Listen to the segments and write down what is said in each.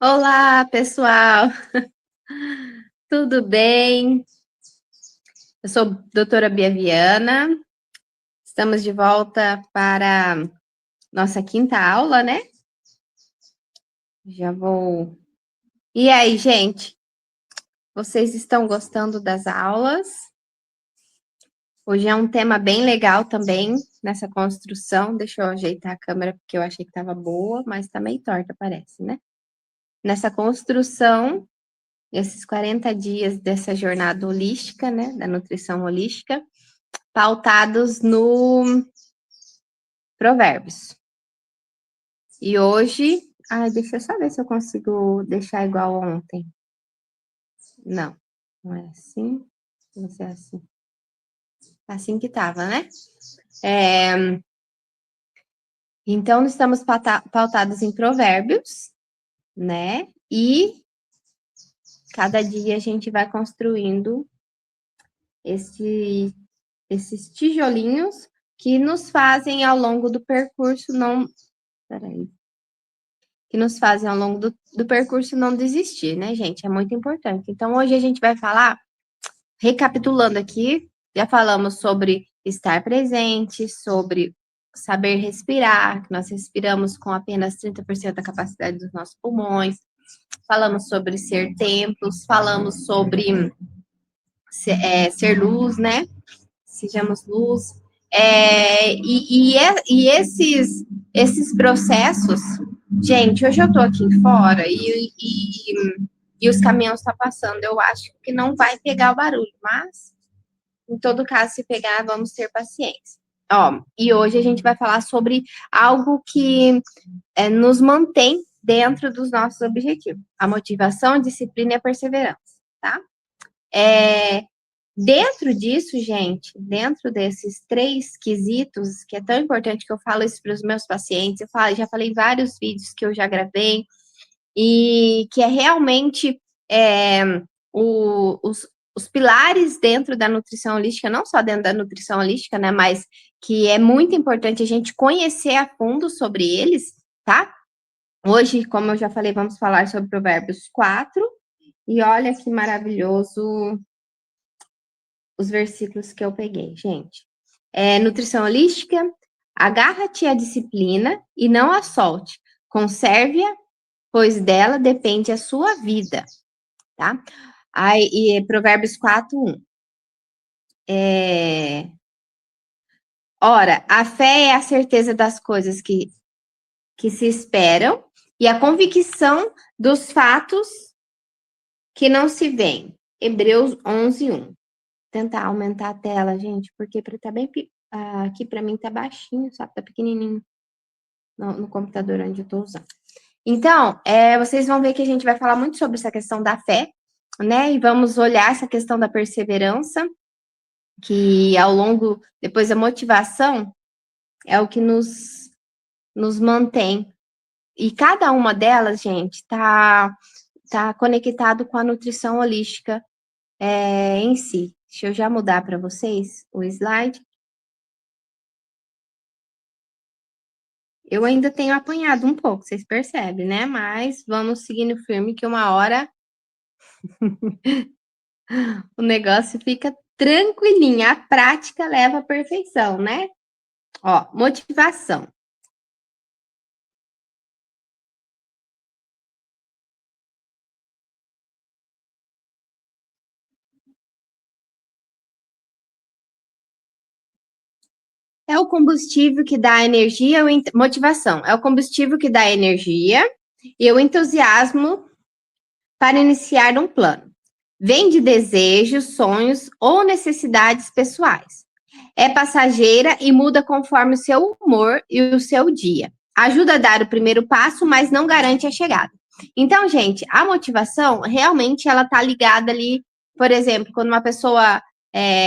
Olá, pessoal, tudo bem? Eu sou a doutora Bia Viana, estamos de volta para nossa quinta aula, né? Já vou. E aí, gente, vocês estão gostando das aulas? Hoje é um tema bem legal também nessa construção. Deixa eu ajeitar a câmera porque eu achei que estava boa, mas está meio torta, parece, né? Nessa construção, esses 40 dias dessa jornada holística, né? Da nutrição holística. Pautados no Provérbios. E hoje, deixa eu só ver se eu consigo deixar igual ontem. Não, não é assim. Não é assim. Assim que tava, né? Então, estamos pautados em Provérbios, né? E cada dia a gente vai construindo esses tijolinhos que nos fazem ao longo do percurso não. Peraí. Que nos fazem ao longo do percurso não desistir, né, gente? É muito importante. Então, hoje a gente vai falar, recapitulando aqui, já falamos sobre estar presente, sobre saber respirar, que nós respiramos com apenas 30% da capacidade dos nossos pulmões, falamos sobre ser templos, falamos sobre ser luz, né? Sejamos luz. E esses processos, gente, hoje eu tô aqui fora e os caminhões estão passando. Eu acho que não vai pegar o barulho, mas em todo caso, se pegar, vamos ter paciência. Ó, e hoje a gente vai falar sobre algo que nos mantém dentro dos nossos objetivos: a motivação, a disciplina e a perseverança, tá? Dentro disso, gente, dentro desses 3 quesitos, que é tão importante que eu falo isso para os meus pacientes, já falei em vários vídeos que eu já gravei, e que é realmente os pilares dentro da nutrição holística, não só dentro da nutrição holística, né, mas que é muito importante a gente conhecer a fundo sobre eles, tá? Hoje, como eu já falei, vamos falar sobre Provérbios 4, e olha que maravilhoso os versículos que eu peguei, gente. Nutrição holística, agarra-te à disciplina e não a solte. Conserve-a, pois dela depende a sua vida, tá? E Provérbios 4:1. Ora, a fé é a certeza das coisas que se esperam e a convicção dos fatos que não se veem. Hebreus 11:1. Tentar aumentar a tela, gente, porque tá bem aqui para mim tá baixinho, sabe? Tá pequenininho no computador onde eu tô usando. Então, vocês vão ver que a gente vai falar muito sobre essa questão da fé, né? E vamos olhar essa questão da perseverança, que ao longo, depois a motivação é o que nos mantém. E cada uma delas, gente, tá conectado com a nutrição holística em si. Deixa eu já mudar para vocês o slide. Eu ainda tenho apanhado um pouco, vocês percebem, né? Mas vamos seguindo firme que uma hora o negócio fica tranquilinho. A prática leva à perfeição, né? Ó, motivação. É o combustível que dá energia, motivação. É o combustível que dá energia e o entusiasmo para iniciar um plano. Vem de desejos, sonhos ou necessidades pessoais. É passageira e muda conforme o seu humor e o seu dia. Ajuda a dar o primeiro passo, mas não garante a chegada. Então, gente, a motivação realmente ela tá ligada ali, por exemplo, quando uma pessoa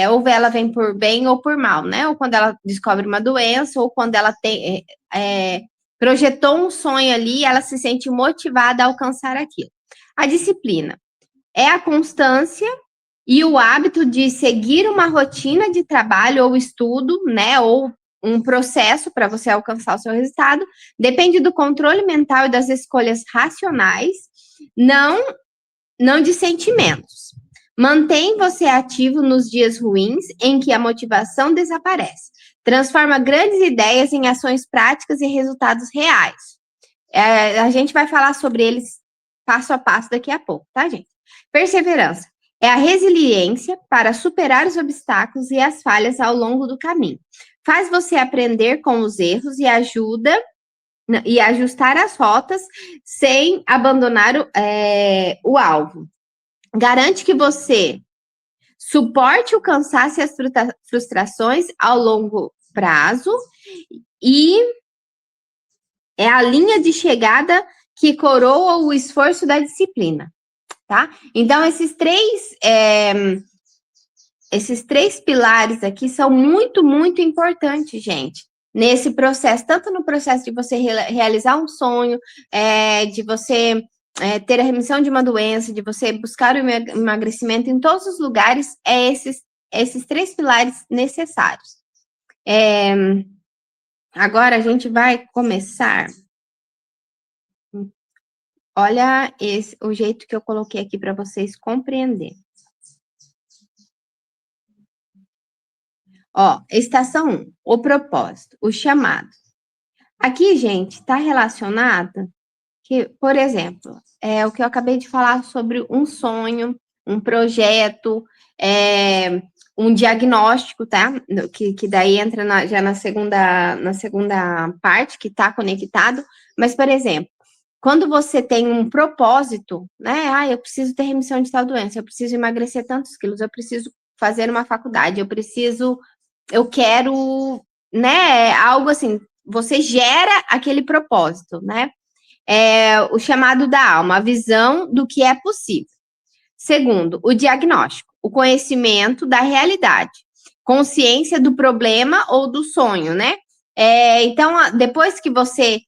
ou ela vem por bem ou por mal, né? Ou quando ela descobre uma doença, ou quando ela projetou um sonho ali, ela se sente motivada a alcançar aquilo. A disciplina é a constância e o hábito de seguir uma rotina de trabalho ou estudo, né? Ou um processo para você alcançar o seu resultado. Depende do controle mental e das escolhas racionais. não de sentimentos. Mantém você ativo nos dias ruins em que a motivação desaparece. Transforma grandes ideias em ações práticas e resultados reais. A gente vai falar sobre eles passo a passo daqui a pouco, tá, gente? Perseverança é a resiliência para superar os obstáculos e as falhas ao longo do caminho. Faz você aprender com os erros e ajuda e ajustar as rotas sem abandonar o alvo. Garante que você suporte o cansaço e as frustrações ao longo prazo e é a linha de chegada que coroa o esforço da disciplina, tá? Então, esses três pilares aqui são muito, muito importantes, gente, nesse processo, tanto no processo de você realizar um sonho, de você ter a remissão de uma doença, de você buscar o emagrecimento, em todos os lugares, esses três pilares necessários. Agora, a gente vai começar. Olha o jeito que eu coloquei aqui para vocês compreenderem. Ó, estação 1, o propósito, o chamado. Aqui, gente, está relacionado que, por exemplo, o que eu acabei de falar sobre um sonho, um projeto, um diagnóstico, tá? Que daí entra já na segunda parte, que está conectado. Mas, por exemplo, quando você tem um propósito, né? Eu preciso ter remissão de tal doença, eu preciso emagrecer tantos quilos, eu preciso fazer uma faculdade, eu quero, né? Algo assim, você gera aquele propósito, né? O chamado da alma, a visão do que é possível. Segundo, o diagnóstico, o conhecimento da realidade, consciência do problema ou do sonho, né? Então, depois que você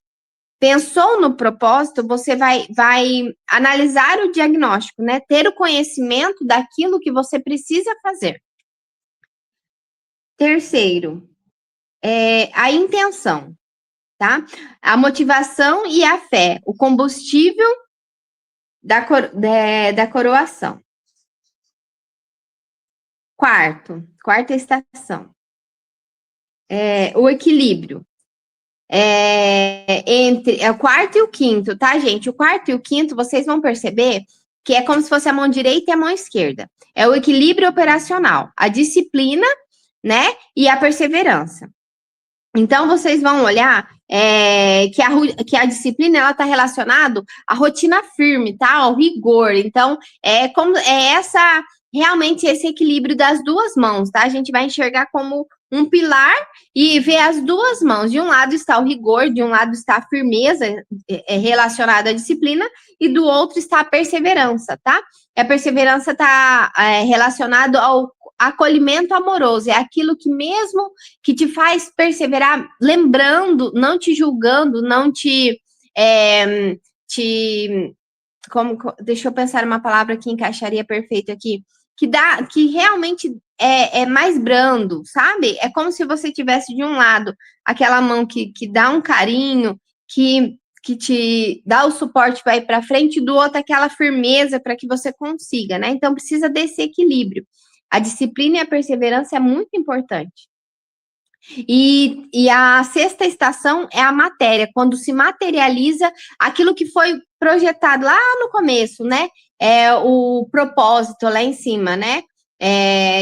pensou no propósito, você vai analisar o diagnóstico, né? Ter o conhecimento daquilo que você precisa fazer. Terceiro, a intenção, tá? A motivação e a fé, o combustível da coroação. Quarta estação. O equilíbrio. Entre o quarto e o quinto, tá, gente? O quarto e o quinto, vocês vão perceber que é como se fosse a mão direita e a mão esquerda. É o equilíbrio operacional, a disciplina, né? E a perseverança. Então, vocês vão olhar que a disciplina, ela está relacionada à rotina firme, tá? Ao rigor. Então, realmente esse equilíbrio das duas mãos, tá? A gente vai enxergar como um pilar e ver as duas mãos. De um lado está o rigor, de um lado está a firmeza relacionada à disciplina, e do outro está a perseverança, tá? A perseverança está relacionada ao acolhimento amoroso, é aquilo que mesmo que te faz perseverar, lembrando, não te julgando, não deixa eu pensar uma palavra que encaixaria perfeito aqui, que realmente é mais brando, sabe? É como se você tivesse de um lado aquela mão que dá um carinho, que te dá o suporte para ir para frente, e do outro aquela firmeza para que você consiga, né? Então precisa desse equilíbrio. A disciplina e a perseverança é muito importante. E a sexta estação é a matéria, quando se materializa aquilo que foi projetado lá no começo, né? O propósito lá em cima, né?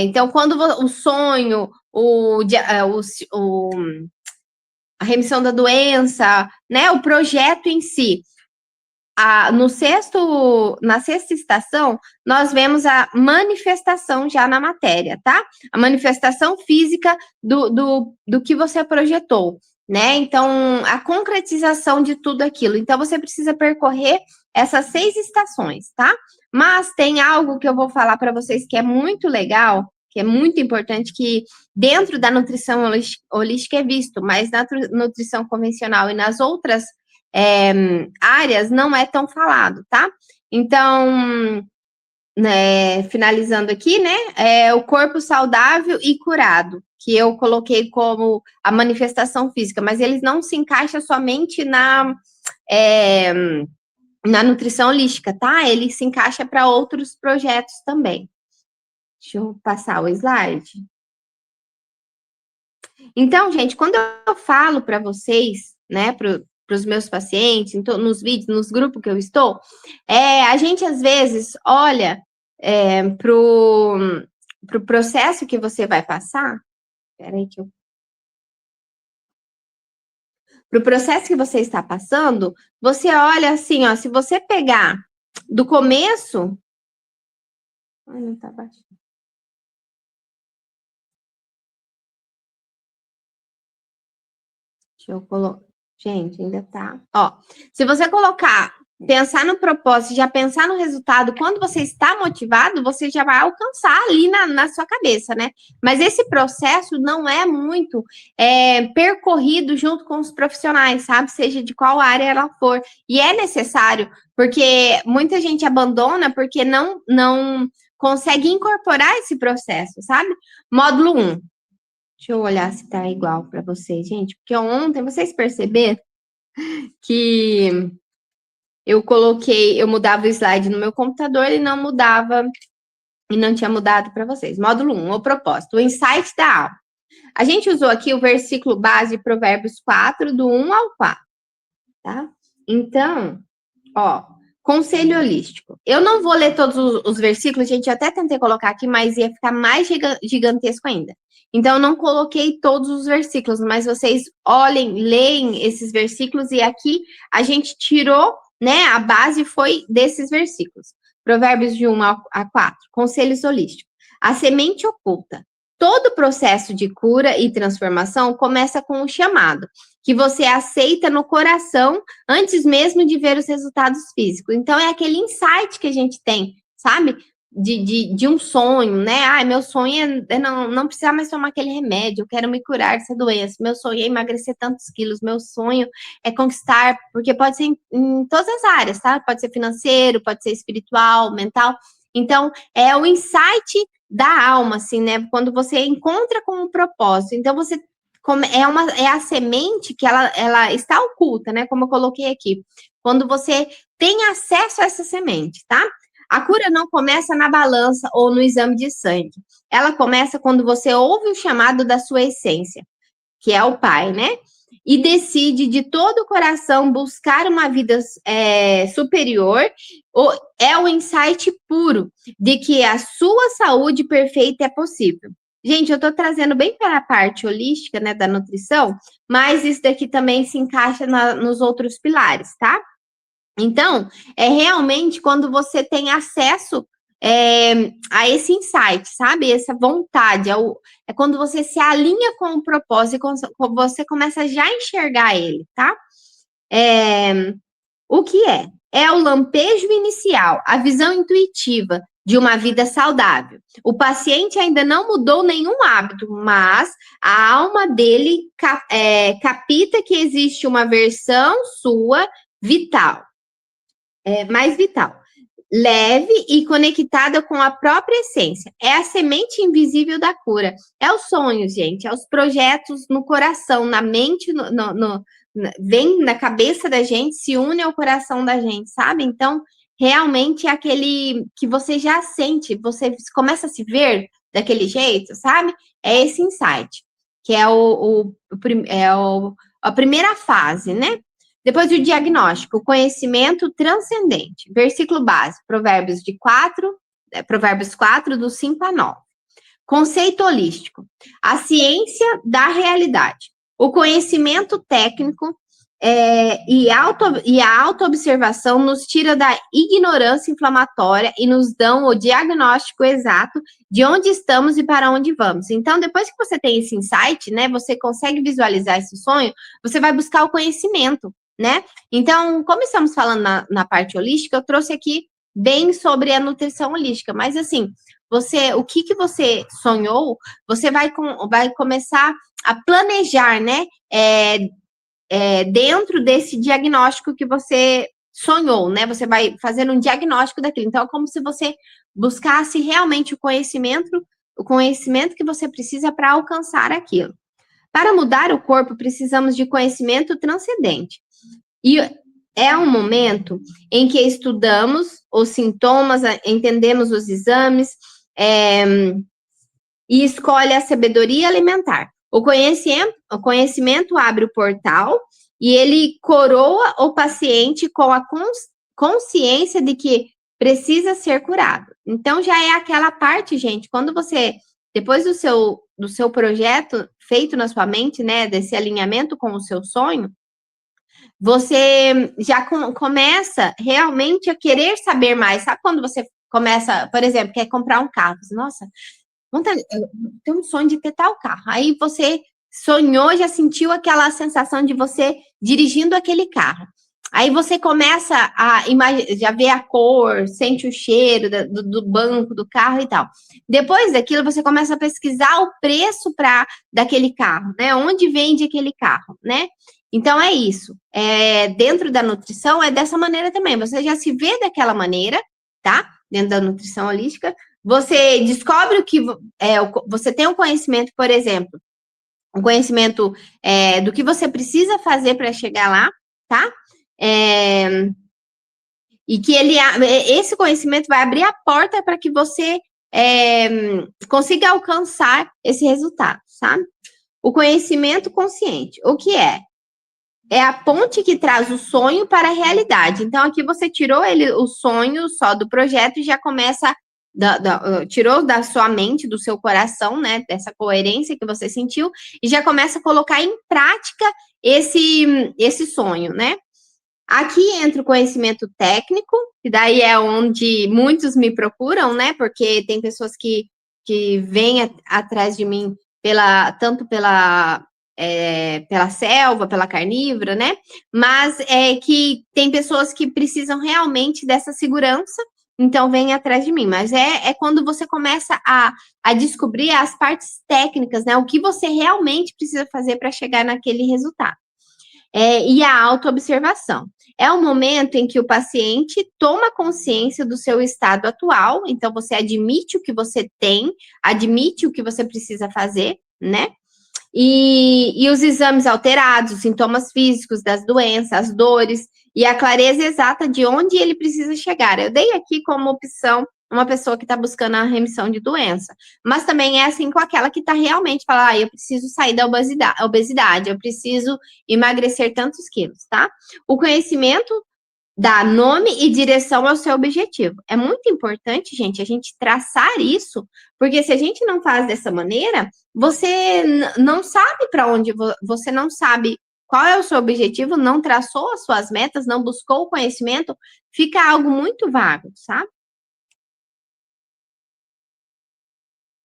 Então, quando o sonho, a remissão da doença, né? O projeto em si. Na sexta estação, nós vemos a manifestação já na matéria, tá? A manifestação física do que você projetou, né? Então, a concretização de tudo aquilo. Então, você precisa percorrer essas 6 estações, tá? Mas tem algo que eu vou falar para vocês que é muito legal, que é muito importante, que dentro da nutrição holística é visto, mas na nutrição convencional e nas outras áreas não é tão falado, tá? Então, né, finalizando aqui, né, o corpo saudável e curado, que eu coloquei como a manifestação física, mas eles não se encaixam somente na nutrição holística, tá? Ele se encaixa para outros projetos também. Deixa eu passar o slide. Então, gente, quando eu falo para vocês, né, para os meus pacientes, nos vídeos, nos grupos que eu estou, a gente às vezes olha para o processo que você vai passar. Peraí que eu... Para o processo que você está passando, você olha assim, ó, se você pegar do começo... Ai, não tá baixo. Deixa eu colocar. Gente, ainda tá. Ó, se você colocar, pensar no propósito, já pensar no resultado, quando você está motivado, você já vai alcançar ali na sua cabeça, né? Mas esse processo não é muito percorrido junto com os profissionais, sabe? Seja de qual área ela for. E é necessário, porque muita gente abandona porque não consegue incorporar esse processo, sabe? Módulo 1. Deixa eu olhar se tá igual para vocês, gente, porque ontem vocês perceberam que eu mudava o slide no meu computador e não mudava, e não tinha mudado para vocês. Módulo 1, o propósito, o insight da aula. A gente usou aqui o versículo base de Provérbios 4, do 1 ao 4, tá? Então, ó, conselho holístico. Eu não vou ler todos os versículos, gente, eu até tentei colocar aqui, mas ia ficar mais gigantesco ainda. Então, eu não coloquei todos os versículos, mas vocês olhem, leem esses versículos, e aqui a gente tirou, né, a base foi desses versículos. Provérbios de 1 a 4, conselhos holísticos. A semente oculta. Todo processo de cura e transformação começa com o chamado, que você aceita no coração antes mesmo de ver os resultados físicos. Então, é aquele insight que a gente tem, sabe? De um sonho, né? Ai, meu sonho é não precisar mais tomar aquele remédio, eu quero me curar dessa doença. Meu sonho é emagrecer tantos quilos, meu sonho é conquistar, porque pode ser em todas as áreas, tá? Pode ser financeiro, pode ser espiritual, mental. Então, é o insight da alma, assim, né? Quando você encontra com um propósito. Então, você é a semente que ela está oculta, né? Como eu coloquei aqui. Quando você tem acesso a essa semente, tá? A cura não começa na balança ou no exame de sangue. Ela começa quando você ouve o chamado da sua essência, que é o Pai, né? E decide de todo o coração buscar uma vida superior. É o insight puro de que a sua saúde perfeita é possível. Gente, eu tô trazendo bem para a parte holística, né, da nutrição, mas isso daqui também se encaixa nos outros pilares, tá? Então, é realmente quando você tem acesso a esse insight, sabe? Essa vontade, é quando você se alinha com o propósito e você começa já a enxergar ele, tá? O que é? É o lampejo inicial, a visão intuitiva de uma vida saudável. O paciente ainda não mudou nenhum hábito, mas a alma dele capta que existe uma versão sua vital. Mais vital, leve e conectada com a própria essência. É a semente invisível da cura. É os sonhos, gente, é os projetos no coração, na mente, vem na cabeça da gente, se une ao coração da gente, sabe? Então, realmente é aquele que você já sente, você começa a se ver daquele jeito, sabe? É esse insight, que é a primeira fase, né? Depois o diagnóstico, o conhecimento transcendente. Versículo base, Provérbios 4, do 5 a 9. Conceito holístico, a ciência da realidade. O conhecimento técnico e a autoobservação nos tira da ignorância inflamatória e nos dão o diagnóstico exato de onde estamos e para onde vamos. Então, depois que você tem esse insight, né, você consegue visualizar esse sonho, você vai buscar o conhecimento, né? Então, como estamos falando na parte holística, eu trouxe aqui bem sobre a nutrição holística, mas assim, o que você sonhou, você vai começar a planejar, né? Dentro desse diagnóstico que você sonhou, né? Você vai fazendo um diagnóstico daquilo. Então, é como se você buscasse realmente o conhecimento que você precisa para alcançar aquilo. Para mudar o corpo, precisamos de conhecimento transcendente. E é um momento em que estudamos os sintomas, entendemos os exames, e escolhe a sabedoria alimentar. O conhecimento abre o portal e ele coroa o paciente com a consciência de que precisa ser curado. Então, já é aquela parte, gente, quando você, depois do seu projeto feito na sua mente, né, desse alinhamento com o seu sonho, você já começa realmente a querer saber mais. Sabe quando você começa, por exemplo, quer comprar um carro? Nossa, eu tenho um sonho de ter tal carro. Aí você sonhou, já sentiu aquela sensação de você dirigindo aquele carro. Aí você começa a já ver a cor, sente o cheiro do banco do carro e tal. Depois daquilo, você começa a pesquisar o preço daquele carro, né? Onde vende aquele carro, né? Então, é isso. Dentro da nutrição, é dessa maneira também. Você já se vê daquela maneira, tá? Dentro da nutrição holística. Você descobre o que... você tem um conhecimento, por exemplo, um conhecimento do que você precisa fazer para chegar lá, tá? E que esse conhecimento vai abrir a porta para que você consiga alcançar esse resultado, sabe? O conhecimento consciente, o que é? É a ponte que traz o sonho para a realidade. Então, aqui você tirou o sonho só do projeto e já começa, tirou da sua mente, do seu coração, né, dessa coerência que você sentiu, e já começa a colocar em prática esse sonho, né? Aqui entra o conhecimento técnico, que daí é onde muitos me procuram, né? Porque tem pessoas que vêm atrás de mim tanto pela selva, pela carnívora, né? Mas que tem pessoas que precisam realmente dessa segurança, então vem atrás de mim. Mas é quando você começa a descobrir as partes técnicas, né? O que você realmente precisa fazer para chegar naquele resultado. E a autoobservação. É o momento em que o paciente toma consciência do seu estado atual, então você admite o que você tem, admite o que você precisa fazer, né? E os exames alterados, os sintomas físicos das doenças, as dores e a clareza exata de onde ele precisa chegar. Eu dei aqui como opção uma pessoa que está buscando a remissão de doença, mas também é assim com aquela que está realmente falando, eu preciso sair da obesidade, eu preciso emagrecer tantos quilos, tá? O conhecimento dá nome e direção ao seu objetivo. É muito importante, gente, a gente traçar isso, porque se a gente não faz dessa maneira, você não sabe para onde, você não sabe qual é o seu objetivo, não traçou as suas metas, não buscou o conhecimento, fica algo muito vago, sabe?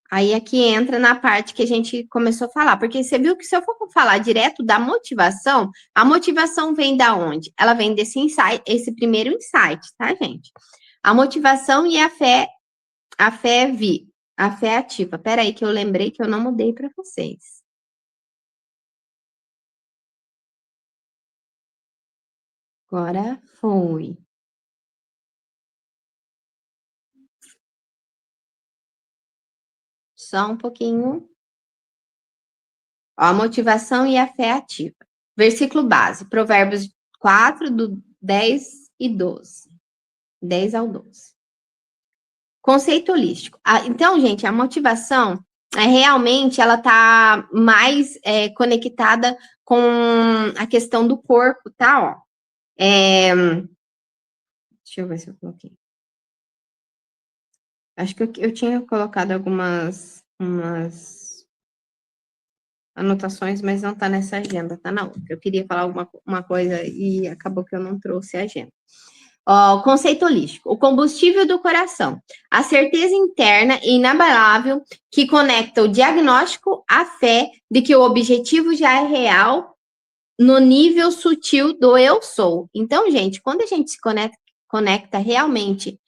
Aí aqui entra na parte que a gente começou a falar, porque você viu que se eu for falar direto da motivação, a motivação vem da onde? Ela vem desse insight, esse primeiro insight, tá, gente? A motivação e a fé ativa. Peraí que eu lembrei que eu não mudei para vocês. Agora foi. Só um pouquinho. Ó, a motivação e a fé ativa. Versículo base, Provérbios 4, do 10 e 12. 10 ao 12. Conceito holístico. Então, gente, a motivação realmente ela tá mais conectada com a questão do corpo, tá? Ó. Deixa eu ver se eu coloquei. Acho que eu tinha colocado algumas anotações, mas não tá nessa agenda, tá na outra. Eu queria falar uma coisa e acabou que eu não trouxe a agenda. Ó, conceito holístico. O combustível do coração. A certeza interna e inabalável que conecta o diagnóstico à fé de que o objetivo já é real no nível sutil do eu sou. Então, gente, quando a gente se conecta realmente,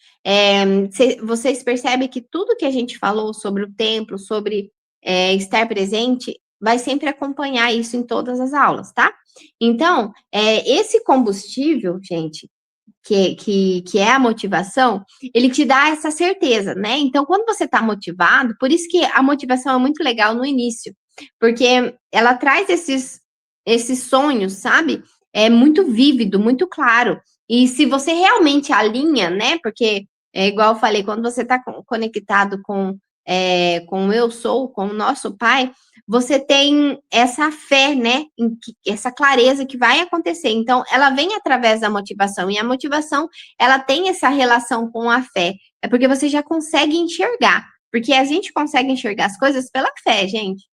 vocês percebem que tudo que a gente falou sobre o templo, sobre estar presente, vai sempre acompanhar isso em todas as aulas, tá? Então, esse combustível, gente, que é a motivação, ele te dá essa certeza, né? Então, quando você está motivado, por isso que a motivação é muito legal no início, porque ela traz esses sonhos, sabe? é muito vívido, muito claro. E se você realmente alinha, né? Porque é igual eu falei, quando você está conectado com o eu sou, com o nosso pai, você tem essa fé, né? Essa clareza que vai acontecer. Então, ela vem através da motivação. E a motivação, ela tem essa relação com a fé. É porque você já consegue enxergar. Porque a gente consegue enxergar as coisas pela fé, gente.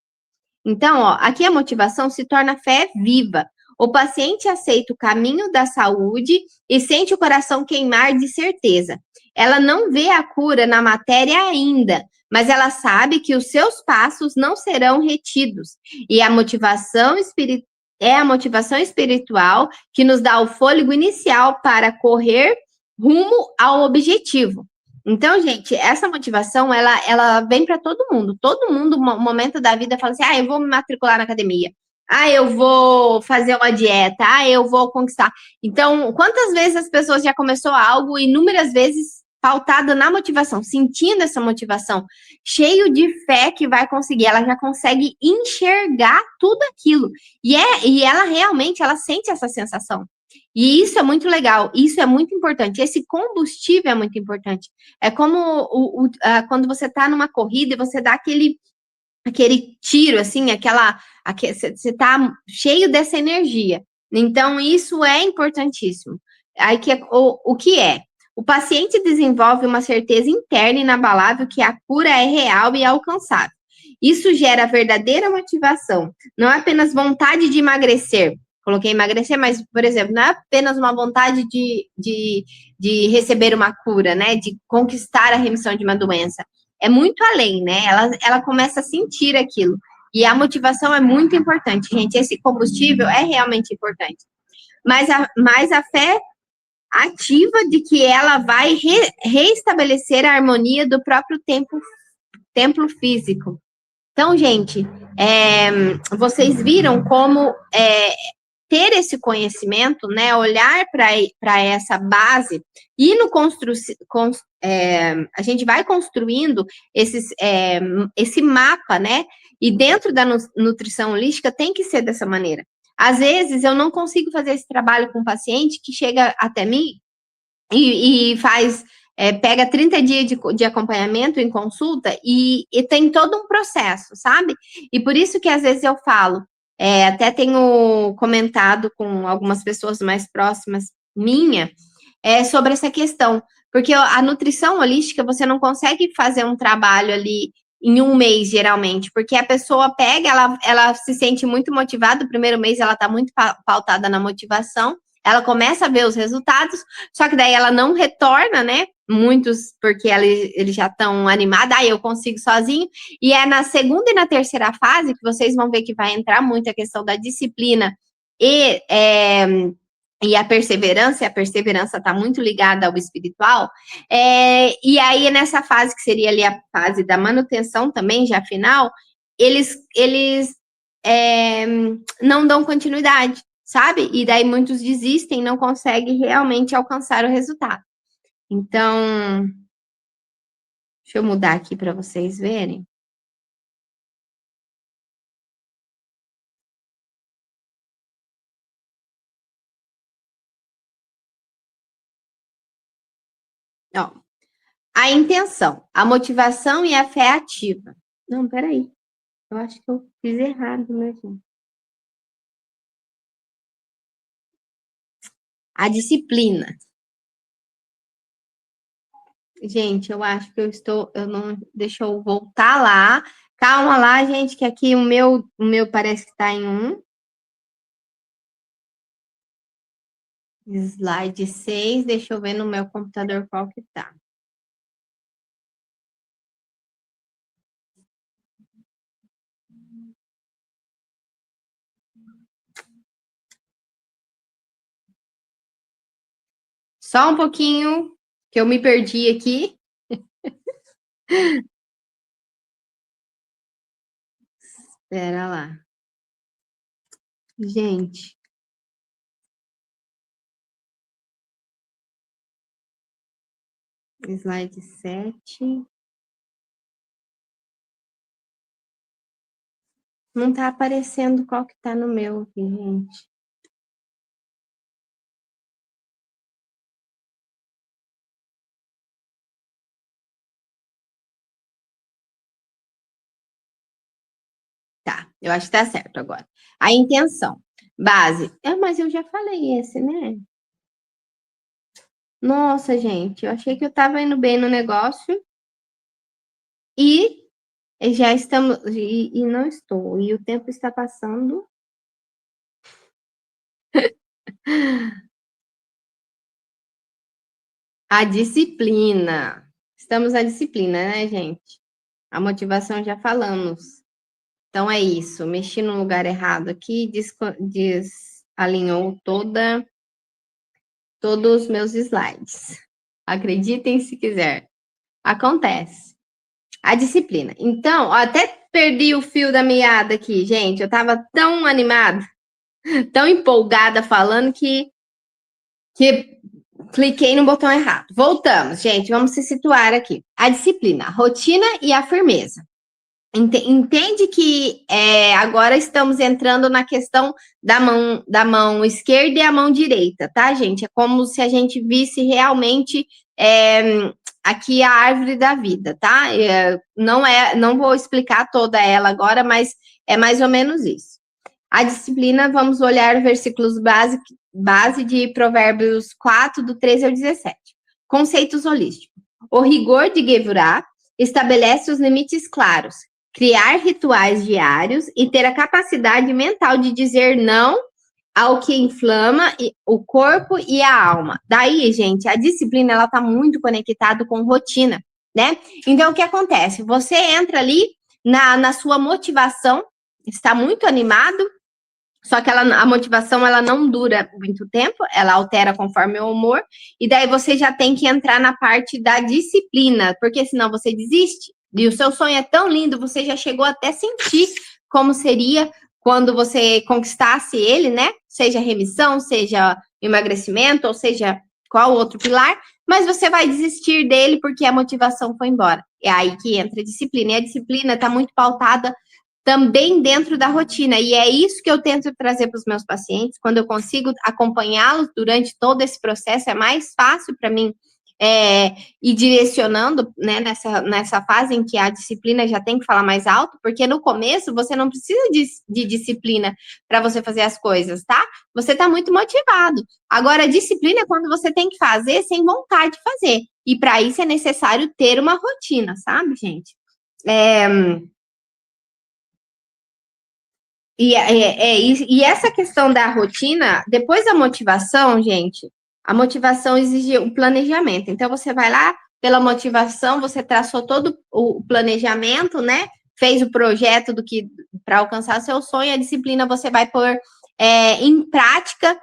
Então, ó, aqui a motivação se torna fé viva. O paciente aceita o caminho da saúde e sente o coração queimar de certeza. Ela não vê a cura na matéria ainda, mas ela sabe que os seus passos não serão retidos. E a motivação é a motivação espiritual que nos dá o fôlego inicial para correr rumo ao objetivo. Então, gente, essa motivação, ela vem para todo mundo. Todo mundo, no momento da vida, fala assim: ah, eu vou me matricular na academia. Ah, eu vou fazer uma dieta. Ah, eu vou conquistar. Então, quantas vezes as pessoas já começou algo, inúmeras vezes, pautada na motivação, sentindo essa motivação, cheio de fé que vai conseguir. Ela já consegue enxergar tudo aquilo. E ela realmente, ela sente essa sensação. E isso é muito legal, isso é muito importante. Esse combustível é muito importante. É como quando você está numa corrida e você dá aquele tiro, assim, você está cheio dessa energia. Então, isso é importantíssimo. Aí o que é? O paciente desenvolve uma certeza interna e inabalável que a cura é real e alcançável. Isso gera verdadeira motivação, não é apenas vontade de emagrecer. Coloquei emagrecer, mas, por exemplo, não é apenas uma vontade de receber uma cura, né? De conquistar a remissão de uma doença. É muito além, né? Ela começa a sentir aquilo. E a motivação é muito importante, gente. Esse combustível é realmente importante. Mas a fé ativa de que ela vai reestabelecer a harmonia do próprio templo físico. Então, gente, vocês viram como ter esse conhecimento, né, olhar para essa base e a gente vai construindo esse mapa, né? E dentro da nutrição holística tem que ser dessa maneira. Às vezes eu não consigo fazer esse trabalho com um paciente que chega até mim e faz pega 30 dias de acompanhamento em consulta e tem todo um processo, sabe? E por isso que às vezes eu falo, até tenho comentado com algumas pessoas mais próximas minha, sobre essa questão, porque a nutrição holística você não consegue fazer um trabalho ali em um mês, geralmente, porque a pessoa pega, ela se sente muito motivada, o primeiro mês ela está muito pautada na motivação, ela começa a ver os resultados, só que daí ela não retorna, né? Muitos, porque eles já estão animados, eu consigo sozinho. E é na segunda e na terceira fase que vocês vão ver que vai entrar muito a questão da disciplina e a perseverança está muito ligada ao espiritual. E aí, nessa fase, que seria ali a fase da manutenção também, já final, eles não dão continuidade, sabe? E daí muitos desistem, não conseguem realmente alcançar o resultado. Então, deixa eu mudar aqui para vocês verem. Ó, a intenção, a motivação e a fé ativa. Não, peraí. Eu acho que eu fiz errado, né, gente? A disciplina. Gente, eu acho que eu não, deixa eu voltar lá. Calma lá, gente, que aqui o meu parece que está em slide 6. Deixa eu ver no meu computador qual que tá. Só um pouquinho, que eu me perdi aqui. Espera lá. Gente. Slide 7. Não tá aparecendo qual que tá no meu aqui, gente. Tá, eu acho que tá certo agora. A intenção. Base. Mas eu já falei esse, né? Nossa, gente, eu achei que eu tava indo bem no negócio e já estamos. E não estou. E o tempo está passando. A disciplina. Estamos na disciplina, né, gente? A motivação já falamos. Então é isso. Mexi no lugar errado aqui, desalinhou todos os meus slides. Acreditem se quiser. Acontece. A disciplina. Então, ó, até perdi o fio da meada aqui, gente. Eu tava tão animada, tão empolgada falando que cliquei no botão errado. Voltamos, gente. Vamos se situar aqui. A disciplina, a rotina e a firmeza. Entende que agora estamos entrando na questão da mão esquerda e a mão direita, tá, gente? É como se a gente visse realmente aqui a árvore da vida, tá? Não vou explicar toda ela agora, mas é mais ou menos isso. A disciplina, vamos olhar versículos base de Provérbios 4, do 13 ao 17. Conceitos holísticos. O rigor de Gevurah estabelece os limites claros, criar rituais diários e ter a capacidade mental de dizer não ao que inflama o corpo e a alma. Daí, gente, a disciplina, ela tá muito conectada com rotina, né? Então, o que acontece? Você entra ali na sua motivação, está muito animado, só que a motivação, ela não dura muito tempo, ela altera conforme o humor, e daí você já tem que entrar na parte da disciplina, porque senão você desiste, e o seu sonho é tão lindo, você já chegou até sentir como seria quando você conquistasse ele, né? Seja remissão, seja emagrecimento, ou seja, qual outro pilar, mas você vai desistir dele porque a motivação foi embora. É aí que entra a disciplina, e a disciplina está muito pautada também dentro da rotina, e é isso que eu tento trazer para os meus pacientes. Quando eu consigo acompanhá-los durante todo esse processo, é mais fácil para mim ir direcionando, né, nessa fase em que a disciplina já tem que falar mais alto, porque no começo você não precisa de disciplina para você fazer as coisas, tá? Você está muito motivado. Agora, a disciplina é quando você tem que fazer sem vontade de fazer, e para isso é necessário ter uma rotina, sabe, gente? E essa questão da rotina, depois da motivação, gente, a motivação exige o planejamento. Então, você vai lá, pela motivação, você traçou todo o planejamento, né? Fez o projeto do que para alcançar seu sonho, a disciplina você vai pôr em prática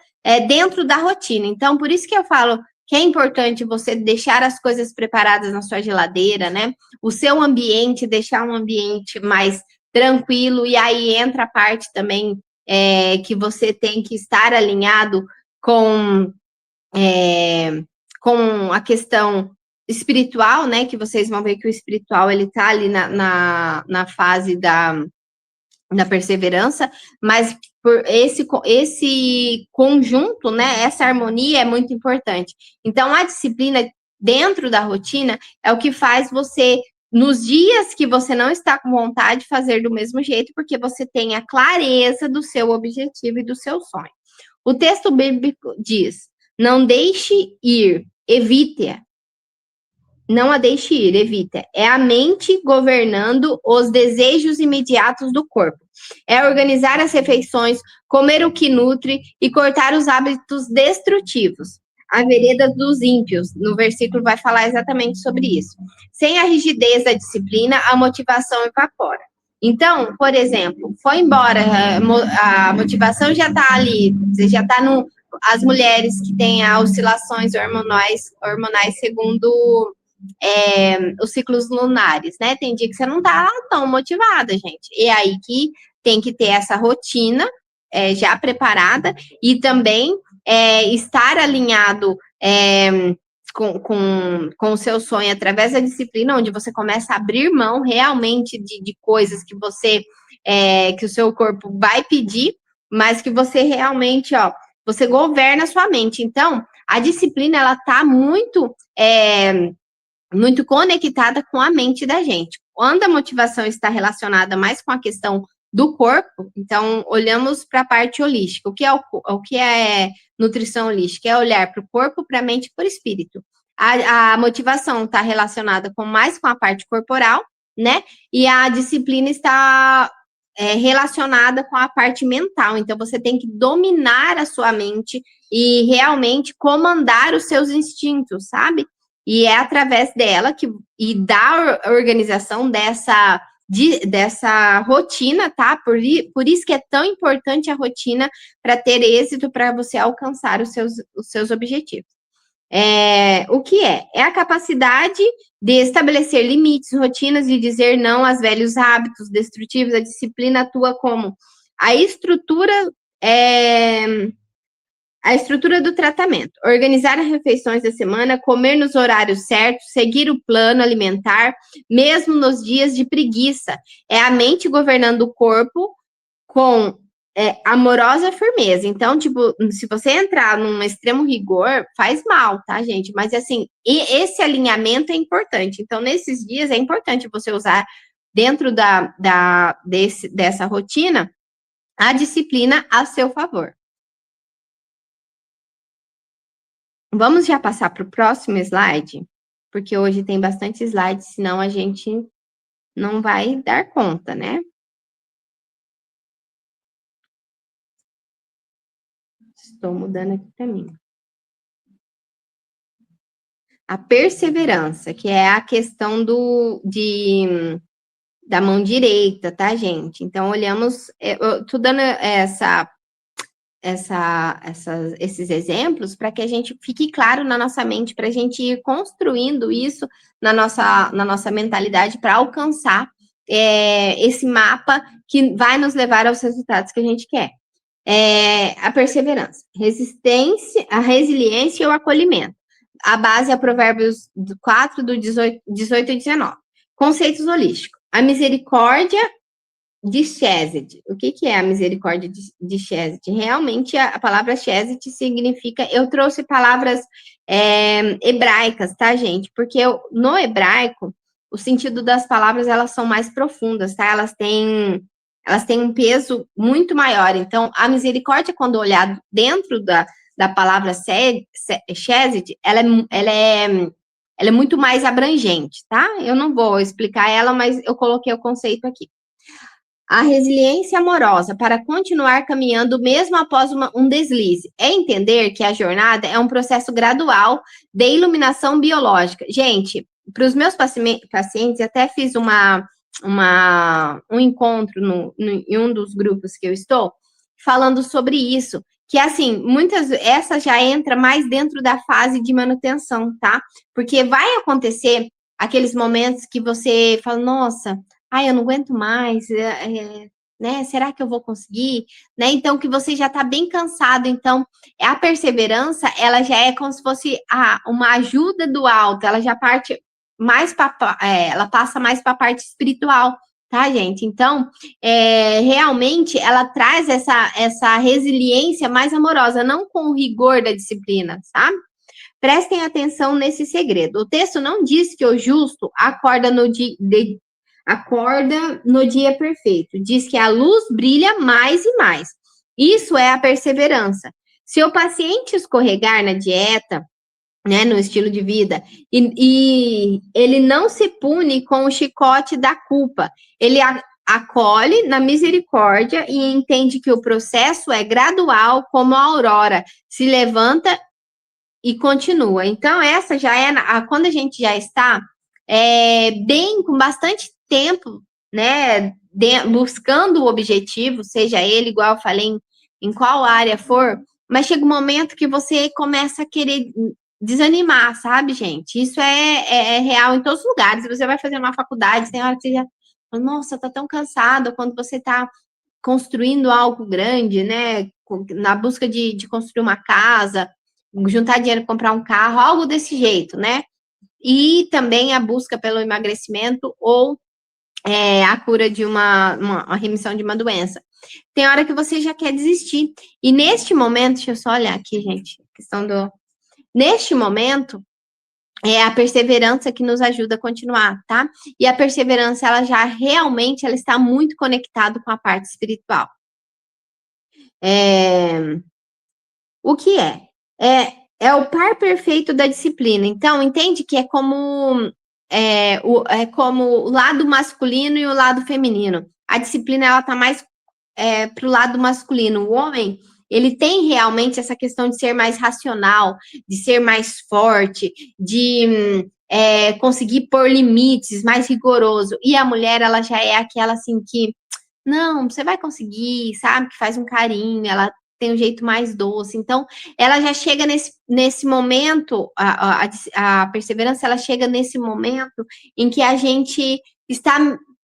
dentro da rotina. Então, por isso que eu falo que é importante você deixar as coisas preparadas na sua geladeira, né? O seu ambiente, deixar um ambiente mais tranquilo, e aí entra a parte também que você tem que estar alinhado com a questão espiritual, né, que vocês vão ver que o espiritual, ele tá ali na fase da perseverança, mas por esse conjunto, né, essa harmonia é muito importante. Então, a disciplina dentro da rotina é o que faz você, nos dias que você não está com vontade de fazer do mesmo jeito, porque você tem a clareza do seu objetivo e do seu sonho. O texto bíblico diz: não deixe ir, evite-a. Não a deixe ir, evita. É a mente governando os desejos imediatos do corpo. É organizar as refeições, comer o que nutre e cortar os hábitos destrutivos. A vereda dos ímpios, no versículo vai falar exatamente sobre isso. Sem a rigidez da disciplina, a motivação evapora. Então, por exemplo, foi embora, a motivação já está ali, você já está no... As mulheres que têm oscilações hormonais segundo os ciclos lunares, né? Tem dia que você não tá tão motivada, gente. E é aí que tem que ter essa rotina já preparada e também estar alinhado com o seu sonho através da disciplina, onde você começa a abrir mão realmente de coisas que você que o seu corpo vai pedir, mas que você realmente, você governa a sua mente. Então, a disciplina, ela tá muito conectada com a mente da gente. Quando a motivação está relacionada mais com a questão do corpo. Então, olhamos para a parte holística. O que é nutrição holística? É olhar para o corpo, para a mente e para o espírito. A motivação está relacionada mais com a parte corporal, né? E a disciplina está relacionada com a parte mental. Então, você tem que dominar a sua mente e realmente comandar os seus instintos, sabe? E é através dela e da organização dessa rotina, tá? Por isso que é tão importante a rotina para ter êxito, para você alcançar os seus objetivos. O que é? É a capacidade de estabelecer limites, rotinas e dizer não aos velhos hábitos destrutivos. A disciplina atua como a estrutura do tratamento. Organizar as refeições da semana, comer nos horários certos, seguir o plano alimentar, mesmo nos dias de preguiça. É a mente governando o corpo com amorosa firmeza. Então, tipo, se você entrar num extremo rigor, faz mal, tá, gente? Mas, assim, esse alinhamento é importante. Então, nesses dias, é importante você usar, dentro dessa rotina, a disciplina a seu favor. Vamos já passar para o próximo slide? Porque hoje tem bastante slide, senão a gente não vai dar conta, né? Estou mudando aqui para mim. A perseverança, que é a questão da mão direita, tá, gente? Então, olhamos, eu tô dando esses exemplos para que a gente fique claro na nossa mente, para a gente ir construindo isso na nossa mentalidade para alcançar esse mapa que vai nos levar aos resultados que a gente quer. A perseverança, a resiliência e o acolhimento. A base é Provérbios 4, do 18 e 19. Conceitos holísticos. A misericórdia de Chesed. O que é a misericórdia de Chesed? Realmente, a palavra Chesed significa... Eu trouxe palavras hebraicas, tá, gente? Porque no hebraico, o sentido das palavras, elas são mais profundas, tá? Elas têm um peso muito maior. Então, a misericórdia, quando olhado dentro da palavra Chesed, ela é muito mais abrangente, tá? Eu não vou explicar ela, mas eu coloquei o conceito aqui. A resiliência amorosa para continuar caminhando mesmo após um deslize. É entender que a jornada é um processo gradual de iluminação biológica. Gente, para os meus pacientes, até fiz um encontro em um dos grupos que eu estou, falando sobre isso. Que, assim, essa já entra mais dentro da fase de manutenção, tá? Porque vai acontecer aqueles momentos que você fala, nossa... eu não aguento mais, né? Será que eu vou conseguir? Né? Então, que você já está bem cansado. Então, a perseverança, ela já é como se fosse uma ajuda do alto, ela já parte mais ela passa mais para a parte espiritual, tá, gente? Então, realmente, ela traz essa resiliência mais amorosa, não com o rigor da disciplina, sabe? Prestem atenção nesse segredo. O texto não diz que o justo acorda no dia perfeito. Diz que a luz brilha mais e mais. Isso é a perseverança. Se o paciente escorregar na dieta, né, no estilo de vida, e ele não se pune com o chicote da culpa, ele acolhe na misericórdia e entende que o processo é gradual, como a aurora se levanta e continua. Então, essa já é quando a gente já está com bastante tempo, né, buscando o objetivo, seja ele, igual eu falei, em qual área for, mas chega um momento que você começa a querer desanimar, sabe, gente? Isso é real em todos os lugares. Você vai fazer uma faculdade, tem hora que você já fala, nossa, tá tão cansado, quando você tá construindo algo grande, né, na busca de construir uma casa, juntar dinheiro para comprar um carro, algo desse jeito, né? E também a busca pelo emagrecimento ou a cura de a remissão de uma doença. Tem hora que você já quer desistir. E neste momento, deixa eu só olhar aqui, gente, Neste momento, é a perseverança que nos ajuda a continuar, tá? E a perseverança, ela já realmente, ela está muito conectada com a parte espiritual. O que é? É o par perfeito da disciplina. Então, entende que é como o lado masculino e o lado feminino. A disciplina, ela tá mais para o lado masculino. O homem, ele tem realmente essa questão de ser mais racional, de ser mais forte, de conseguir pôr limites, mais rigoroso. E a mulher, ela já é aquela assim que, não, você vai conseguir, sabe? Que faz um carinho, ela tem um jeito mais doce. Então, ela já chega nesse momento, a perseverança, ela chega nesse momento em que a gente está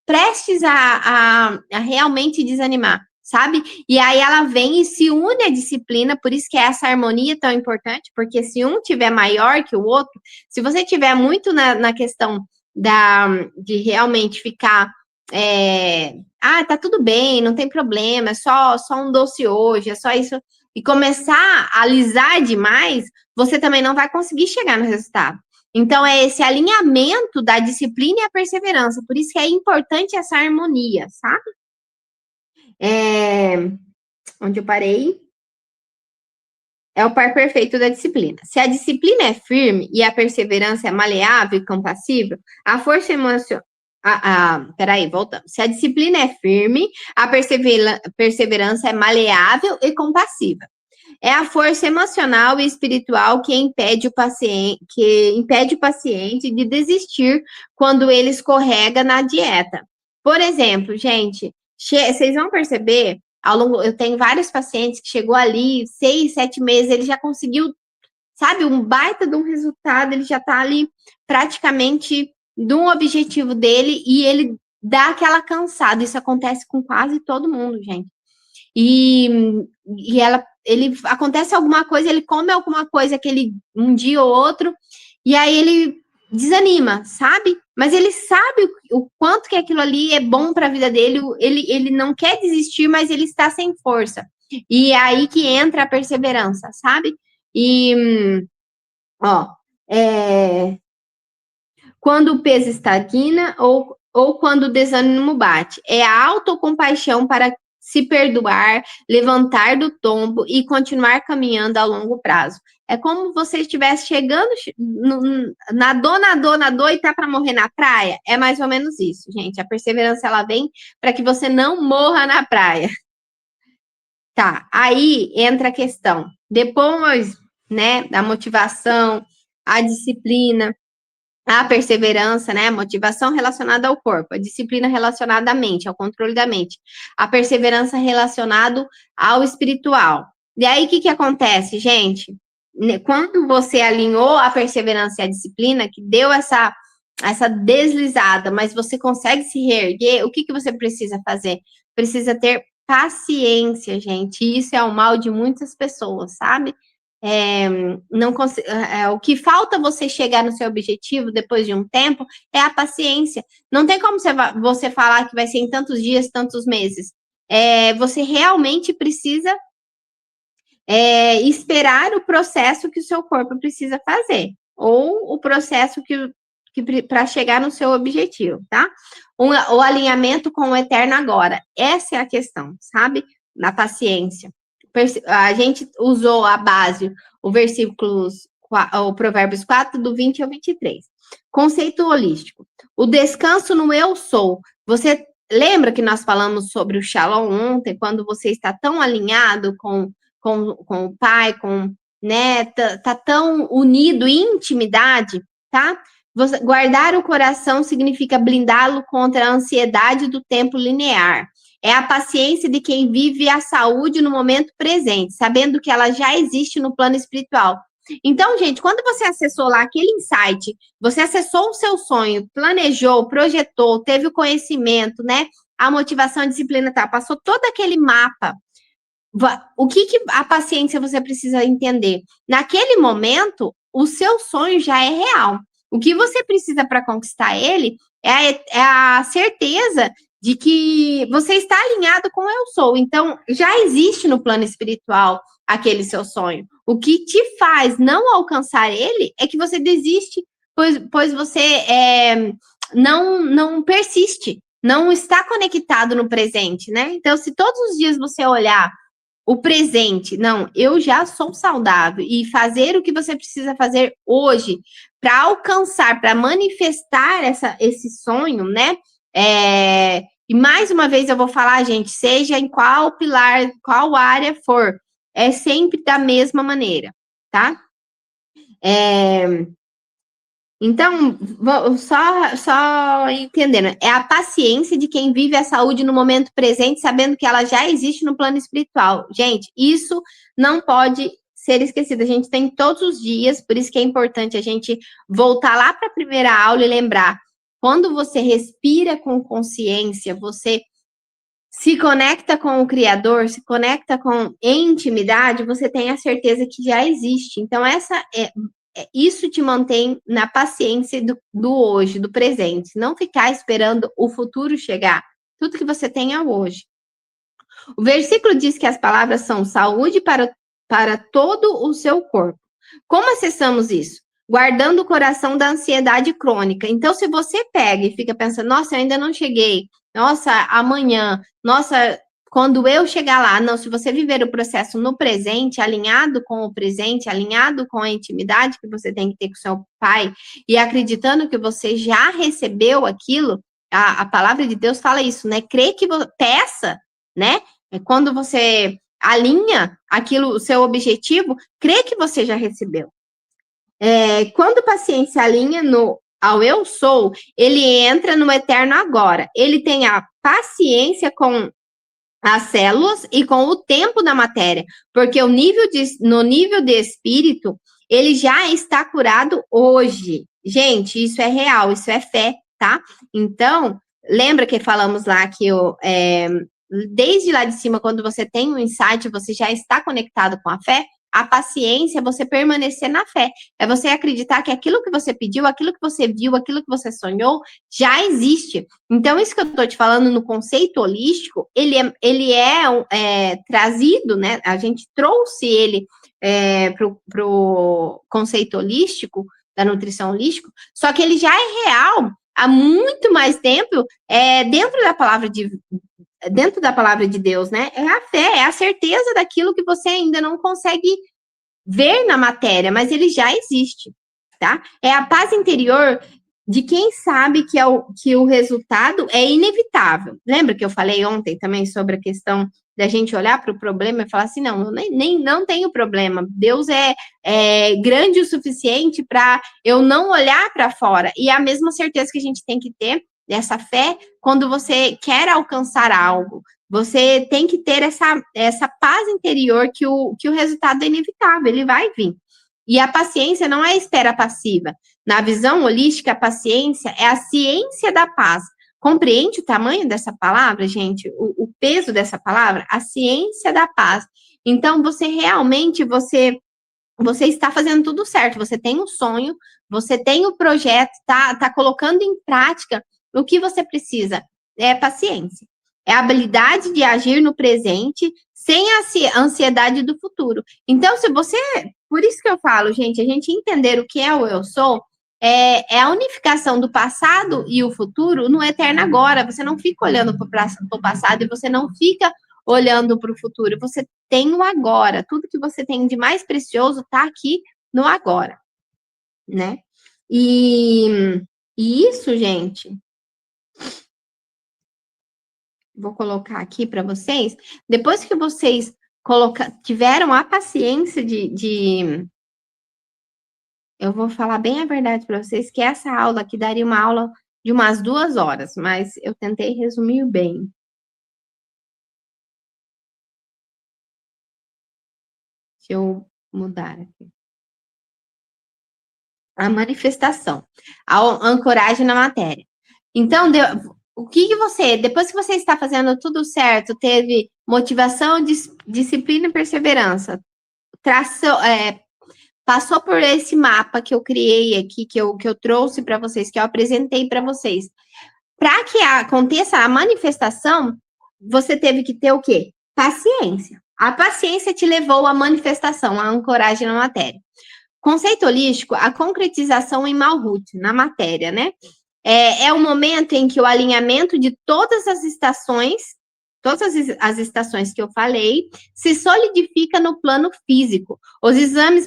prestes a realmente desanimar, sabe? E aí ela vem e se une à disciplina, por isso que é essa harmonia tão importante, porque se um tiver maior que o outro, se você tiver muito na questão de realmente ficar tá tudo bem, não tem problema, é só um doce hoje, é só isso, e começar a alisar demais, você também não vai conseguir chegar no resultado. Então, é esse alinhamento da disciplina e a perseverança, por isso que é importante essa harmonia, sabe? Onde eu parei? É o par perfeito da disciplina. Se a disciplina é firme e a perseverança é maleável e compassível, a força emocional. Peraí, voltamos. Se a disciplina é firme, a perseverança é maleável e compassiva. É a força emocional e espiritual que impede o paciente de desistir quando ele escorrega na dieta. Por exemplo, gente, vocês vão perceber, eu tenho vários pacientes que chegou ali 6, 7 meses, ele já conseguiu, sabe, um baita de um resultado, ele já está ali praticamente de um objetivo dele e ele dá aquela cansada. Isso acontece com quase todo mundo, gente. Ele acontece alguma coisa, ele come alguma coisa aquele um dia ou outro, e aí ele desanima, sabe? Mas ele sabe o quanto que aquilo ali é bom para a vida dele, ele não quer desistir, mas ele está sem força. E é aí que entra a perseverança, sabe? Quando o peso estagna ou quando o desânimo bate. É a autocompaixão para se perdoar, levantar do tombo e continuar caminhando a longo prazo. É como você estivesse chegando na dor e tá para morrer na praia. É mais ou menos isso, gente. A perseverança, ela vem para que você não morra na praia. Tá, aí entra a questão. Depois, né, da motivação, a disciplina, a perseverança, né? A motivação relacionada ao corpo, a disciplina relacionada à mente, ao controle da mente, a perseverança relacionada ao espiritual. E aí, o que acontece, gente? Quando você alinhou a perseverança e a disciplina, que deu essa deslizada, mas você consegue se reerguer, o que você precisa fazer? Precisa ter paciência, gente. E isso é o mal de muitas pessoas, sabe? O que falta você chegar no seu objetivo depois de um tempo é a paciência. Não tem como você falar que vai ser em tantos dias, tantos meses. Você realmente precisa esperar o processo que o seu corpo precisa fazer, ou o processo que para chegar no seu objetivo, tá? O alinhamento com o eterno agora. Essa é a questão, sabe? Na paciência. A gente usou a base, o Provérbios 4, do 20 ao 23. Conceito holístico. O descanso no eu sou. Você lembra que nós falamos sobre o Shalom ontem, quando você está tão alinhado com o Pai, né, tá tão unido em intimidade, tá? Guardar o coração significa blindá-lo contra a ansiedade do tempo linear. É a paciência de quem vive a saúde no momento presente, sabendo que ela já existe no plano espiritual. Então, gente, quando você acessou lá aquele insight, você acessou o seu sonho, planejou, projetou, teve o conhecimento, né? A motivação, a disciplina, tá? Passou todo aquele mapa. O que a paciência você precisa entender? Naquele momento, o seu sonho já é real. O que você precisa para conquistar ele é a certeza de que você está alinhado com o eu sou. Então, já existe no plano espiritual aquele seu sonho. O que te faz não alcançar ele é que você desiste, pois você não persiste, não está conectado no presente, né? Então, se todos os dias você olhar o presente, não, eu já sou saudável, e fazer o que você precisa fazer hoje para alcançar, para manifestar esse sonho, né? E mais uma vez eu vou falar, gente, seja em qual pilar, qual área for, é sempre da mesma maneira, tá? Então, só entendendo, é a paciência de quem vive a saúde no momento presente, sabendo que ela já existe no plano espiritual. Gente, isso não pode ser esquecido. A gente tem todos os dias, por isso que é importante a gente voltar lá para a primeira aula e lembrar. Quando você respira com consciência, você se conecta com o Criador, se conecta em intimidade, você tem a certeza que já existe. Então, isso te mantém na paciência do hoje, do presente. Não ficar esperando o futuro chegar. Tudo que você tem é o hoje. O versículo diz que as palavras são saúde para todo o seu corpo. Como acessamos isso? Guardando o coração da ansiedade crônica. Então, se você pega e fica pensando, nossa, eu ainda não cheguei, nossa, amanhã, nossa, quando eu chegar lá, não, se você viver o processo no presente, alinhado com o presente, alinhado com a intimidade que você tem que ter com seu pai, e acreditando que você já recebeu aquilo, a palavra de Deus fala isso, né? Crê que peça, né? Quando você alinha aquilo, o seu objetivo, crê que você já recebeu. Quando o paciente se alinha ao eu sou, ele entra no eterno agora. Ele tem a paciência com as células e com o tempo da matéria, porque no nível de espírito, ele já está curado hoje. Gente, isso é real, isso é fé, tá? Então, lembra que falamos lá que desde lá de cima, quando você tem um insight, você já está conectado com a fé? A paciência é você permanecer na fé. É você acreditar que aquilo que você pediu, aquilo que você viu, aquilo que você sonhou, já existe. Então, isso que eu estou te falando no conceito holístico, ele é trazido, né? A gente trouxe ele para o conceito holístico, da nutrição holística, só que ele já é real há muito mais tempo dentro da palavra de Deus, né? É a fé, é a certeza daquilo que você ainda não consegue ver na matéria, mas ele já existe, tá? É a paz interior de quem sabe que o resultado é inevitável. Lembra que eu falei ontem também sobre a questão da gente olhar para o problema e falar assim, não, eu não tenho problema. Deus é grande o suficiente para eu não olhar para fora. E a mesma certeza que a gente tem que ter dessa fé quando você quer alcançar algo. Você tem que ter essa paz interior que o resultado é inevitável, ele vai vir. E a paciência não é espera passiva. Na visão holística, a paciência é a ciência da paz. Compreende o tamanho dessa palavra, gente? O peso dessa palavra? A ciência da paz. Então, você realmente, você está fazendo tudo certo. Você tem um sonho, você tem o projeto, tá colocando em prática. O que você precisa é paciência. É a habilidade de agir no presente sem a ansiedade do futuro. Então, por isso que eu falo, gente, a gente entender o que é o eu sou, é a unificação do passado e o futuro no eterno agora. Você não fica olhando para o passado e você não fica olhando para o futuro. Você tem o agora. Tudo que você tem de mais precioso está aqui no agora, né? E isso, gente, vou colocar aqui para vocês. Depois que vocês tiveram a paciência eu vou falar bem a verdade para vocês, que essa aula aqui daria uma aula de umas 2 horas, mas eu tentei resumir bem. Deixa eu mudar aqui. A manifestação, a ancoragem na matéria. Então, o que você, depois que você está fazendo tudo certo, teve motivação, disciplina e perseverança, passou por esse mapa que eu criei aqui, que eu trouxe para vocês, que eu apresentei para vocês. Para que aconteça a manifestação, você teve que ter o quê? Paciência. A paciência te levou à manifestação, à ancoragem na matéria. Conceito holístico, a concretização em Malhut, na matéria, né? É o momento em que o alinhamento de todas as estações que eu falei, se solidifica no plano físico. Os exames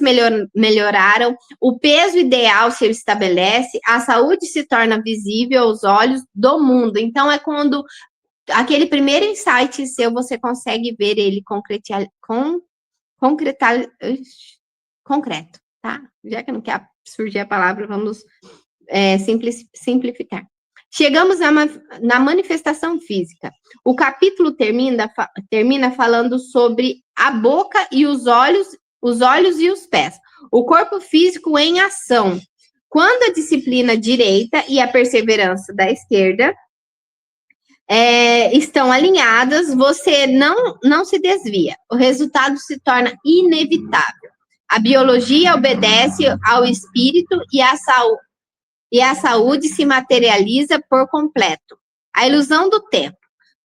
melhoraram, o peso ideal se estabelece, a saúde se torna visível aos olhos do mundo. Então, é quando aquele primeiro insight seu, você consegue ver ele concreto, tá? Já que não quer surgir a palavra, vamos simplificar. Chegamos na manifestação física. O capítulo termina falando sobre a boca e os olhos e os pés. O corpo físico em ação. Quando a disciplina direita e a perseverança da esquerda estão alinhadas, você não se desvia. O resultado se torna inevitável. A biologia obedece ao espírito e a saúde se materializa por completo. A ilusão do tempo.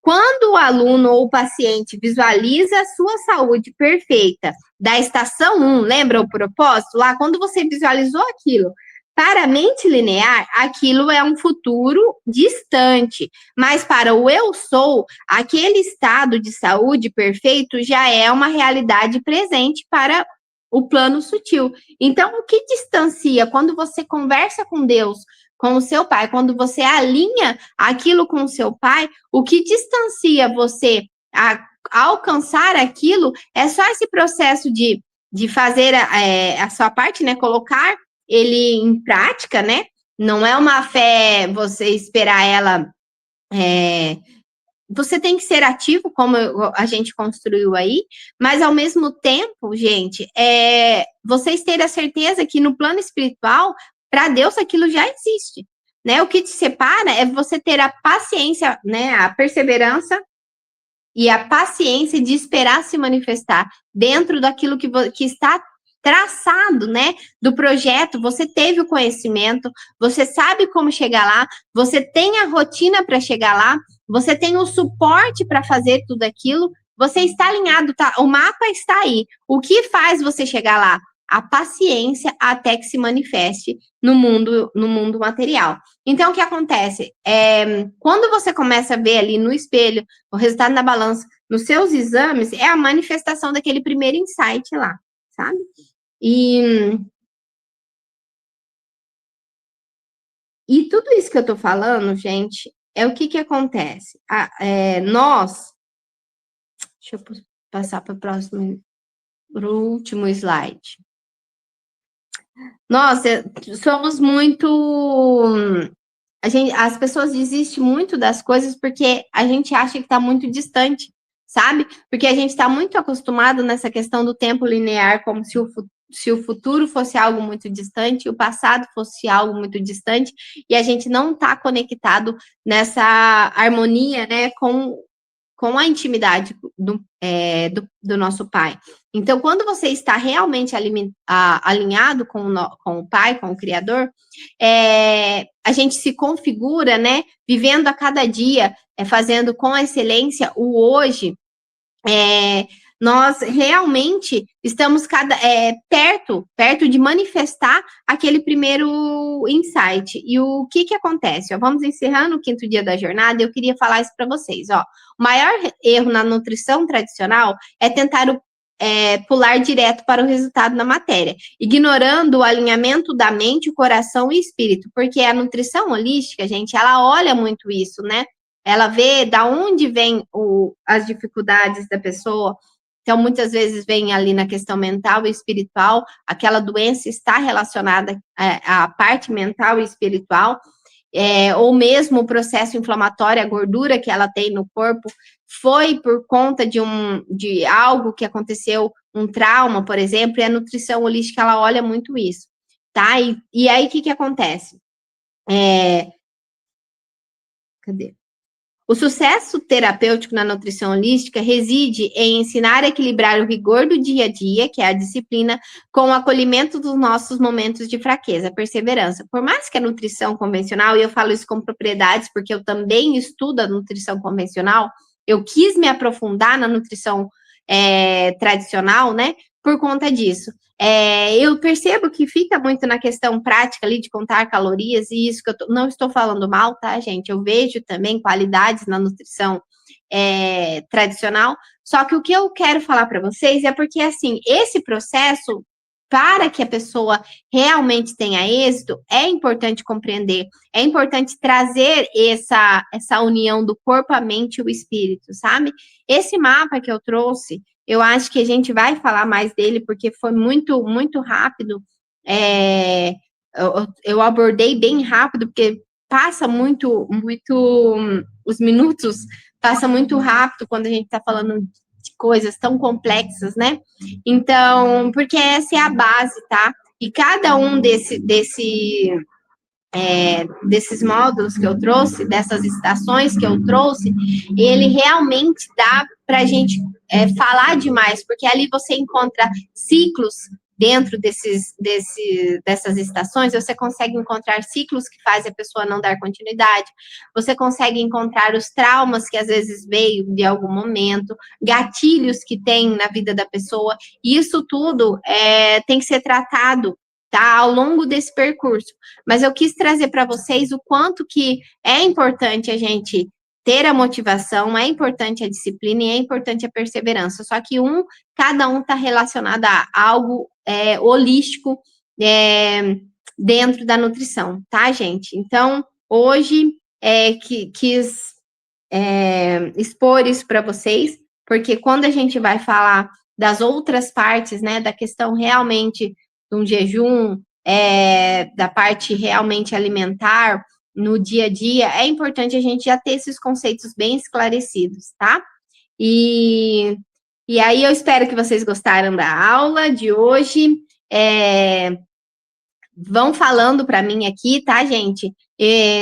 Quando o aluno ou o paciente visualiza a sua saúde perfeita da estação 1, lembra o propósito? Lá, quando você visualizou aquilo, para a mente linear, aquilo é um futuro distante. Mas para o eu sou, aquele estado de saúde perfeito já é uma realidade presente para o plano sutil. Então, o que distancia quando você conversa com Deus, com o seu pai, quando você alinha aquilo com o seu pai, o que distancia você a alcançar aquilo é só esse processo de fazer a sua parte, né? Colocar ele em prática, né? Não é uma fé você esperar ela. Você tem que ser ativo, como a gente construiu aí, mas ao mesmo tempo, gente, vocês terem a certeza que no plano espiritual, para Deus, aquilo já existe, né? O que te separa é você ter a paciência, né? A perseverança e a paciência de esperar se manifestar dentro daquilo que está traçado, né, do projeto. Você teve o conhecimento, você sabe como chegar lá, você tem a rotina para chegar lá, você tem o suporte para fazer tudo aquilo, você está alinhado, tá? O mapa está aí. O que faz você chegar lá? A paciência até que se manifeste no mundo material. Então, o que acontece? Quando você começa a ver ali no espelho, o resultado na balança, nos seus exames, é a manifestação daquele primeiro insight lá, sabe? E tudo isso que eu tô falando, gente, é o que acontece. Nós, deixa eu passar para o último slide. Nós somos muito. As pessoas desistem muito das coisas porque a gente acha que está muito distante, sabe? Porque a gente está muito acostumado nessa questão do tempo linear, como se o futuro fosse algo muito distante, o passado fosse algo muito distante, e a gente não está conectado nessa harmonia, né, com a intimidade do nosso pai. Então, quando você está realmente alinhado com o pai, com o Criador, a gente se configura, né, vivendo a cada dia, fazendo com excelência o hoje, nós realmente estamos perto de manifestar aquele primeiro insight. E o que acontece? Vamos encerrando o 5º dia da jornada, eu queria falar isso para vocês. O maior erro na nutrição tradicional é tentar pular direto para o resultado na matéria, ignorando o alinhamento da mente, o coração e o espírito, porque a nutrição holística, gente, ela olha muito isso, né? Ela vê da onde vem as dificuldades da pessoa. Então, muitas vezes vem ali na questão mental e espiritual, aquela doença está relacionada à parte mental e espiritual, ou mesmo o processo inflamatório, a gordura que ela tem no corpo, foi por conta de algo que aconteceu, um trauma, por exemplo, e a nutrição holística, ela olha muito isso, tá? E aí, o que acontece? Cadê? O sucesso terapêutico na nutrição holística reside em ensinar a equilibrar o rigor do dia a dia, que é a disciplina, com o acolhimento dos nossos momentos de fraqueza, perseverança. Por mais que a nutrição convencional, e eu falo isso com propriedades, porque eu também estudo a nutrição convencional, eu quis me aprofundar na nutrição tradicional, né? por conta disso. Eu percebo que fica muito na questão prática ali de contar calorias, e isso que eu não estou falando mal, tá, gente? Eu vejo também qualidades na nutrição tradicional, só que o que eu quero falar para vocês é porque, assim, esse processo, para que a pessoa realmente tenha êxito, é importante compreender, é importante trazer essa união do corpo, a mente e o espírito, sabe? Esse mapa que eu trouxe, eu acho que a gente vai falar mais dele, porque foi muito, muito rápido. Eu abordei bem rápido, porque passa muito, os minutos passam muito rápido quando a gente está falando de coisas tão complexas, né? Então, porque essa é a base, tá? E cada um desses módulos que eu trouxe, dessas estações que eu trouxe, ele realmente dá para a gente falar demais, porque ali você encontra ciclos dentro dessas estações, você consegue encontrar ciclos que fazem a pessoa não dar continuidade, você consegue encontrar os traumas que às vezes veio de algum momento, gatilhos que tem na vida da pessoa, e isso tudo tem que ser tratado, tá, ao longo desse percurso. Mas eu quis trazer para vocês o quanto que é importante a gente ter a motivação, é importante a disciplina e é importante a perseverança. Só que cada um está relacionado a algo holístico dentro da nutrição, tá, gente? Então, hoje quis expor isso para vocês, porque quando a gente vai falar das outras partes, né, da questão realmente de um jejum, da parte realmente alimentar, no dia a dia, é importante a gente já ter esses conceitos bem esclarecidos, tá? E aí eu espero que vocês gostaram da aula de hoje. Vão falando para mim aqui, tá, gente?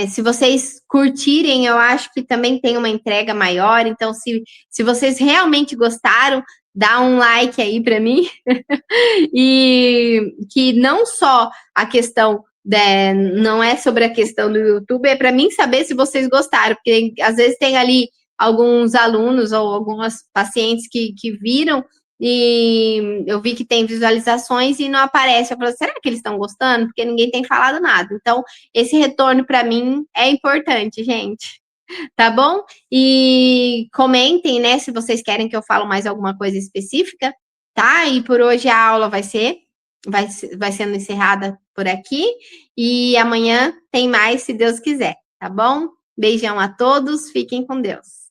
Se vocês curtirem, eu acho que também tem uma entrega maior. Então, se vocês realmente gostaram, dá um like aí para mim. E que não só a questão não é sobre a questão do YouTube, é para mim saber se vocês gostaram, porque às vezes tem ali alguns alunos ou algumas pacientes que viram e eu vi que tem visualizações e não aparece. Eu falo, será que eles estão gostando? Porque ninguém tem falado nada. Então, esse retorno para mim é importante, gente. Tá bom? E comentem, né, se vocês querem que eu fale mais alguma coisa específica, tá? E por hoje a aula vai sendo encerrada por aqui. E amanhã tem mais, se Deus quiser, tá bom? Beijão a todos, fiquem com Deus.